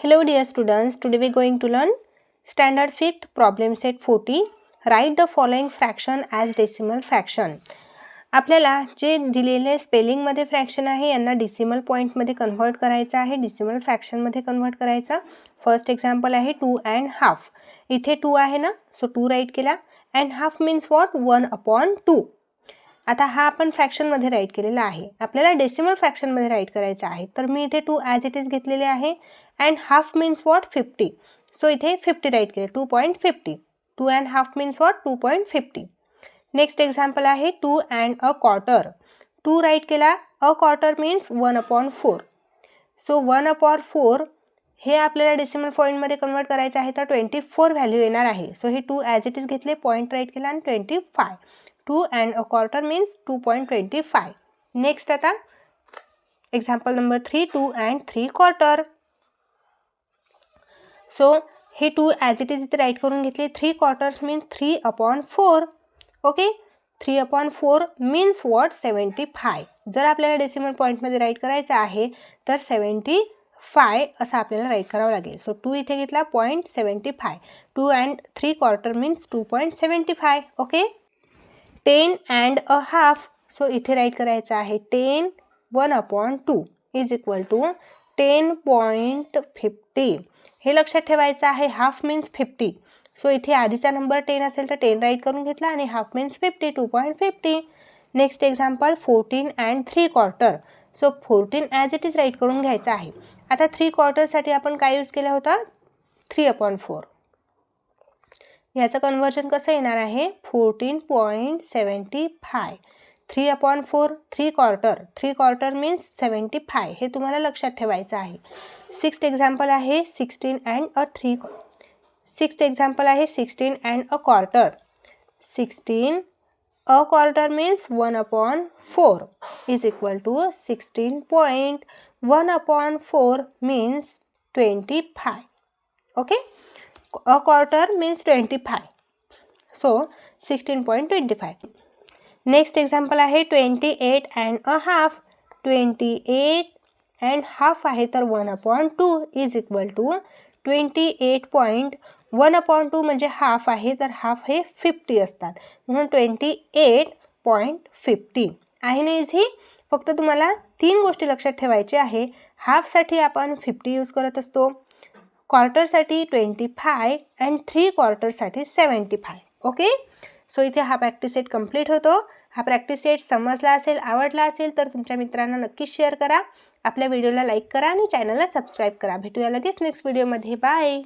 Hello dear students, today we are going to learn standard 5th problem set 40. Write the following fraction as decimal fraction. आपल्याला जे दिलेले spelling मध्ये fraction आहे यांना decimal point मध्ये convert करायचं आहे, डेसिमल फ्रॅक्शन मध्ये कन्वर्ट करायचा. फर्स्ट एक्झाम्पल आहे 2.5. इथे 2 आहे ना, सो 2 राईट केला. And half means what 1/2. आता हा आपण फ्रॅक्शन मध्ये राईट केलेला आहे, आपल्याला डेसिमल फ्रॅक्शन मध्ये राईट करायचा आहे. तर मी इथे 2 ॲज इट इज घेतलेले आहे. And half means what 50. So इथे 50 राईट केले, 2.50. 2.5 मीन्स व्हॉट 2.50. नेक्स्ट एक्झाम्पल आहे 2.25. 2 राईट केला, अ क्वार्टर मीन्स 1/4. सो 1/4 हे आपल्याला डेसिमल पॉईंटमध्ये कन्वर्ट करायचं आहे, तर 24 व्हॅल्यू येणार आहे. सो हे 2 ॲज इट इज घेतले, पॉईंट राईट केला आणि 25. 2.25 मीन्स 2.25. नेक्स्ट आता एक्झाम्पल नंबर 3 2.75. सो हे 2 ॲज इट इज इथे राईट करून घेतले. 3 quarters means 3/4. Okay, 3/4 means what 75. जर आपल्याला डेसिमल पॉईंटमध्ये राईट करायचं आहे तर 75 असं आपल्याला राईट करावं लागेल. सो 2 इथे घेतला, 0.75. 2.75 मीन्स 2.75. ओके, 10.5. सो इथे राईट करायचं आहे 10 1/2 इज इक्वल टू 10.50. हे लक्षात ठेवायचं आहे, हाफ मीन्स 50. सो इथे आधीचा नंबर 10 असेल तर 10 राईट करून घेतला आणि half means 50, 2.50. Next example 14.75. So 14 as it is write करून घ्यायचं आहे. आता 3 क्वार्टरसाठी आपण काय यूज केला होता, 3/4. याचं कन्वर्जन कसं येणार आहे, 14.75. 3/4 3 क्वार्टर, 3 क्वार्टर मीन्स 75. हे तुम्हाला लक्षात ठेवायचं आहे. सिक्स्थ एक्झाम्पल आहे 16.3. सिक्स्थ एक्झाम्पल आहे 16.25. 16 means 1/4 is equal to 16.1/4 means 25. Okay, a quarter means 25. So 16.25. Next example आहे 28.5. 28.5 आहे तर 1/2 इज इक्वल टू 28.1/2 म्हणजे हाफ आहे, तर हाफ हे 50 असतात, म्हणून 28.50 आहे ना. इझी. फक्त तुम्हाला 3 गोष्टी लक्षात ठेवायच्या आहे. हाफसाठी आपण 50 यूज करत असतो, क्वार्टरसाठी 25 अँड 3 क्वार्टरसाठी 75. ओके, सो इथे हा प्रॅक्टिस सेट कंप्लीट होतो. हा प्रॅक्टिस सेट समजला असेल, आवडला असेल तर तुमच्या मित्रांना नक्की शेअर करा. आपल्या व्हिडिओला लाईक करा आणि चॅनलला सबस्क्राईब करा. भेटूया लगेच नेक्स्ट व्हिडिओमध्ये. बाय.